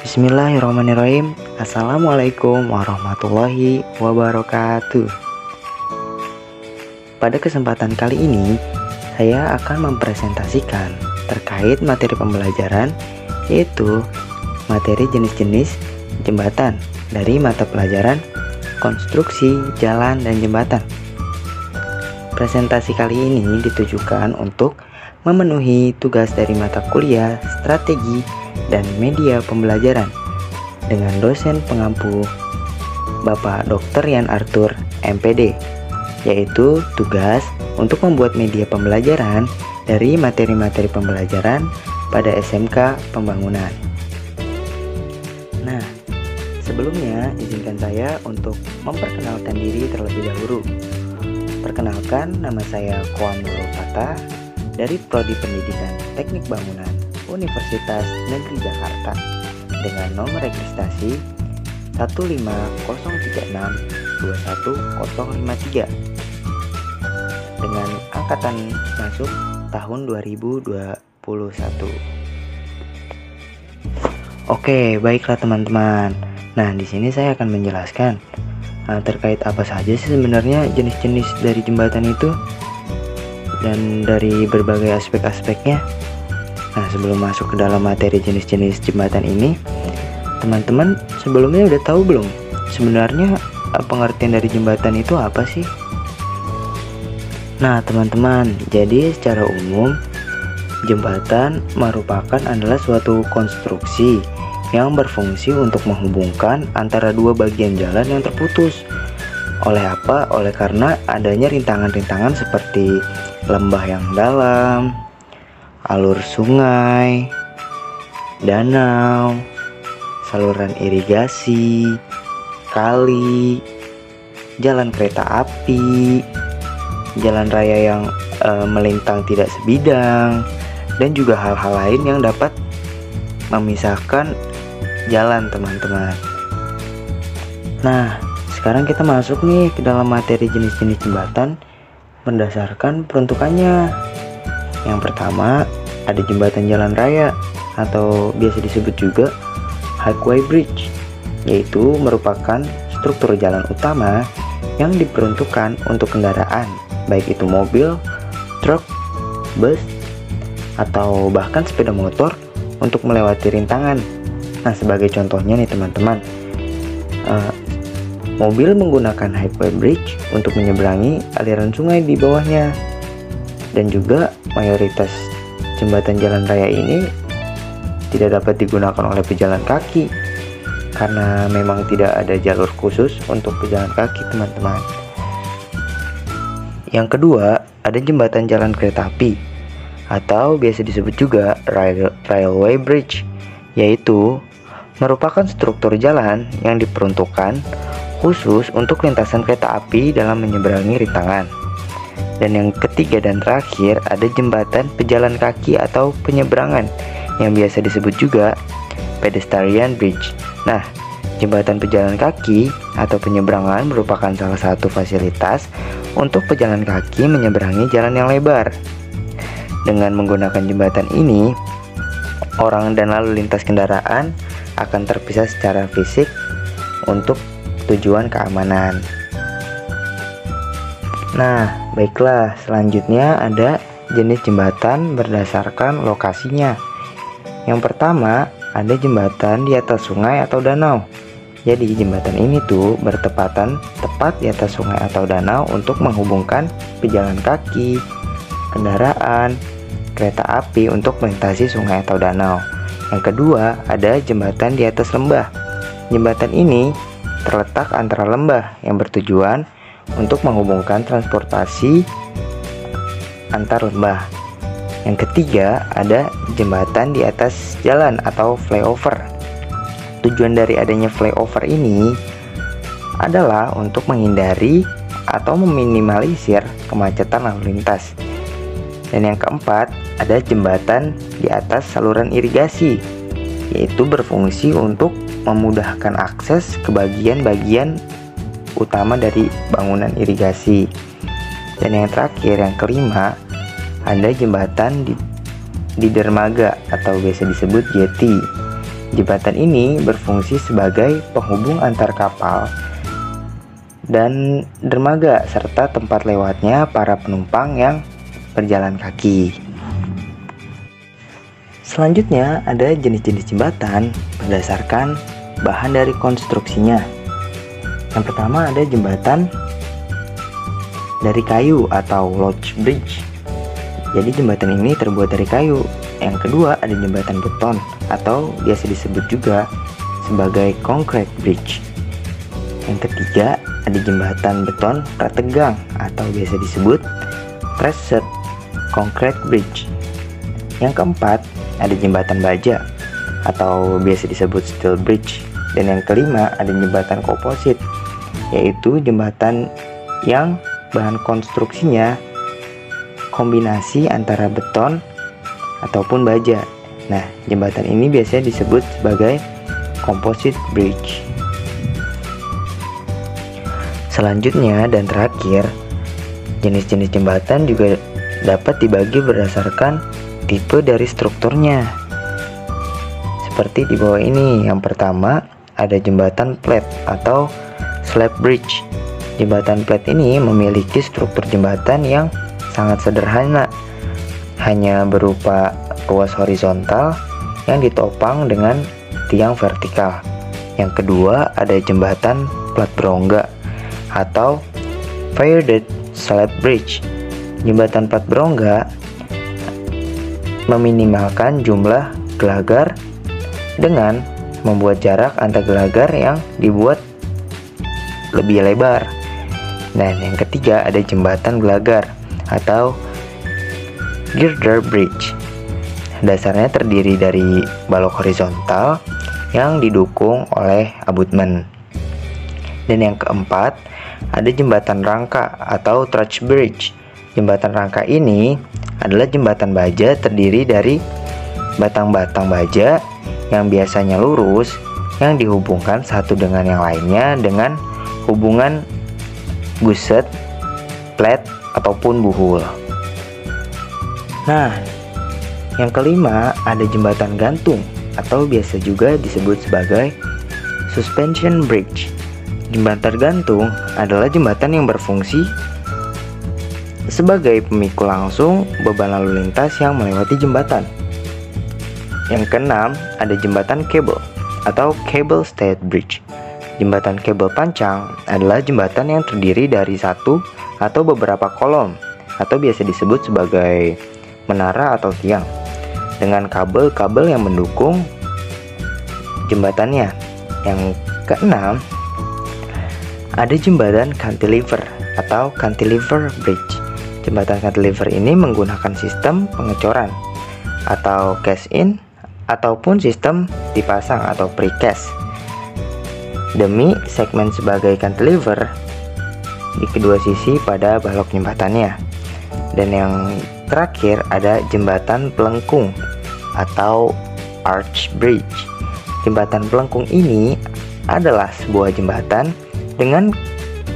Bismillahirrahmanirrahim. Assalamualaikum warahmatullahi wabarakatuh. Pada kesempatan kali ini, saya akan mempresentasikan terkait materi pembelajaran, yaitu materi jenis-jenis jembatan dari mata pelajaran konstruksi jalan dan jembatan. Presentasi kali ini ditujukan untuk memenuhi tugas dari mata kuliah strategi dan media pembelajaran dengan dosen pengampu Bapak Dr. Yan Arthur MPD, yaitu tugas untuk membuat media pembelajaran dari materi-materi pembelajaran pada SMK Pembangunan. Nah, sebelumnya izinkan saya untuk memperkenalkan diri terlebih dahulu. Perkenalkan, nama saya Koam Nurul Fatah dari Prodi Pendidikan Teknik Bangunan Universitas Negeri Jakarta dengan nomor registrasi 15036210053 dengan angkatan masuk tahun 2021. Oke, baiklah teman-teman. Nah, di sini saya akan menjelaskan terkait apa saja sih sebenarnya jenis-jenis dari jembatan itu dan dari berbagai aspek-aspeknya. Nah, sebelum masuk ke dalam materi jenis-jenis jembatan ini, teman-teman sebelumnya udah tahu belum sebenarnya pengertian dari jembatan itu apa sih? Nah, teman-teman, jadi secara umum jembatan merupakan adalah suatu konstruksi yang berfungsi untuk menghubungkan antara dua bagian jalan yang terputus. Oleh apa? Oleh karena adanya rintangan-rintangan seperti lembah yang dalam, alur sungai, danau, saluran irigasi, kali, jalan kereta api, jalan raya yang melintang tidak sebidang, dan juga hal-hal lain yang dapat memisahkan jalan, teman-teman. Nah, sekarang kita masuk nih ke dalam materi jenis-jenis jembatan berdasarkan peruntukannya. Yang pertama, ada jembatan jalan raya atau biasa disebut juga highway bridge, yaitu merupakan struktur jalan utama yang diperuntukkan untuk kendaraan, baik itu mobil, truk, bus, atau bahkan sepeda motor untuk melewati rintangan. Nah, sebagai contohnya nih teman-teman, mobil menggunakan highway bridge untuk menyeberangi aliran sungai di bawahnya. Dan juga mayoritas jembatan jalan raya ini tidak dapat digunakan oleh pejalan kaki karena memang tidak ada jalur khusus untuk pejalan kaki, teman-teman. Yang kedua, ada jembatan jalan kereta api atau biasa disebut juga railway bridge, yaitu merupakan struktur jalan yang diperuntukkan khusus untuk lintasan kereta api dalam menyeberangi rintangan. Dan yang ketiga dan terakhir, ada jembatan pejalan kaki atau penyeberangan yang biasa disebut juga pedestrian bridge. Nah, jembatan pejalan kaki atau penyeberangan merupakan salah satu fasilitas untuk pejalan kaki menyeberangi jalan yang lebar. Dengan menggunakan jembatan ini, orang dan lalu lintas kendaraan akan terpisah secara fisik untuk tujuan keamanan. Nah, baiklah, selanjutnya ada jenis jembatan berdasarkan lokasinya. Yang pertama, ada jembatan di atas sungai atau danau. Jadi jembatan ini tuh bertepatan tepat di atas sungai atau danau untuk menghubungkan pejalan kaki, kendaraan, kereta api untuk melintasi sungai atau danau. Yang kedua, ada jembatan di atas lembah. Jembatan ini terletak antara lembah yang bertujuan untuk menghubungkan transportasi antar lembah. Yang ketiga, ada jembatan di atas jalan atau flyover. Tujuan dari adanya flyover ini adalah untuk menghindari atau meminimalisir kemacetan lalu lintas. Dan yang keempat, ada jembatan di atas saluran irigasi, yaitu berfungsi untuk memudahkan akses ke bagian-bagian utama dari bangunan irigasi. Dan yang terakhir, yang kelima, ada jembatan di dermaga atau biasa disebut jetty, Jembatan ini berfungsi sebagai penghubung antar kapal dan dermaga serta tempat lewatnya para penumpang yang berjalan kaki. Selanjutnya ada jenis-jenis jembatan berdasarkan bahan dari konstruksinya. Yang pertama ada jembatan dari kayu atau log bridge. Jadi jembatan ini terbuat dari kayu. Yang kedua ada jembatan beton atau biasa disebut juga sebagai concrete bridge. Yang ketiga ada jembatan beton prategang atau biasa disebut pressed concrete bridge. Yang keempat ada jembatan baja atau biasa disebut steel bridge. Dan yang kelima ada jembatan komposit, yaitu jembatan yang bahan konstruksinya kombinasi antara beton ataupun baja. Nah, jembatan ini biasanya disebut sebagai composite bridge. Selanjutnya dan terakhir, jenis-jenis jembatan juga dapat dibagi berdasarkan tipe dari strukturnya. Seperti di bawah ini. Yang pertama ada jembatan flat atau slab bridge. Jembatan flat ini memiliki struktur jembatan yang sangat sederhana, hanya berupa ruas horizontal yang ditopang dengan tiang vertikal. Yang kedua ada jembatan plat berongga atau viaduct slab bridge. Jembatan plat berongga meminimalkan jumlah gelagar dengan membuat jarak antar gelagar yang dibuat lebih lebar. Dan yang ketiga ada jembatan gelagar atau girder bridge. Dasarnya terdiri dari balok horizontal yang didukung oleh abutmen. Dan yang keempat ada jembatan rangka atau truss bridge. Jembatan rangka ini adalah jembatan baja terdiri dari batang-batang baja yang biasanya lurus yang dihubungkan satu dengan yang lainnya dengan hubungan guset, plat, ataupun buhul. Nah, yang kelima ada jembatan gantung atau biasa juga disebut sebagai suspension bridge. Jembatan gantung adalah jembatan yang berfungsi sebagai pemikul langsung beban lalu lintas yang melewati jembatan. Yang keenam ada jembatan kabel atau cable stayed bridge. Jembatan kabel pancang adalah jembatan yang terdiri dari satu atau beberapa kolom atau biasa disebut sebagai menara atau tiang dengan kabel-kabel yang mendukung jembatannya. Yang keenam ada jembatan cantilever atau cantilever bridge. Jembatan cantilever ini menggunakan sistem pengecoran atau cast in ataupun sistem dipasang atau precast demi segmen sebagai cantilever di kedua sisi pada balok jembatannya. Dan yang terakhir ada jembatan pelengkung atau arch bridge. Jembatan pelengkung ini adalah sebuah jembatan dengan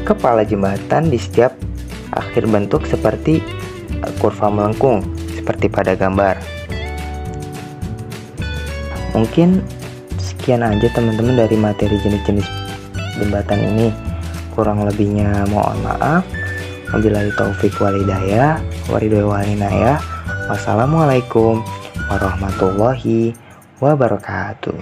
kepala jembatan di setiap akhir bentuk seperti kurva melengkung seperti pada gambar. Mungkin sekian aja teman-teman dari materi jenis-jenis jembatan ini. Kurang lebihnya mohon maaf. Wabillahi taufik walhidayah. Wassalamualaikum warahmatullahi wabarakatuh.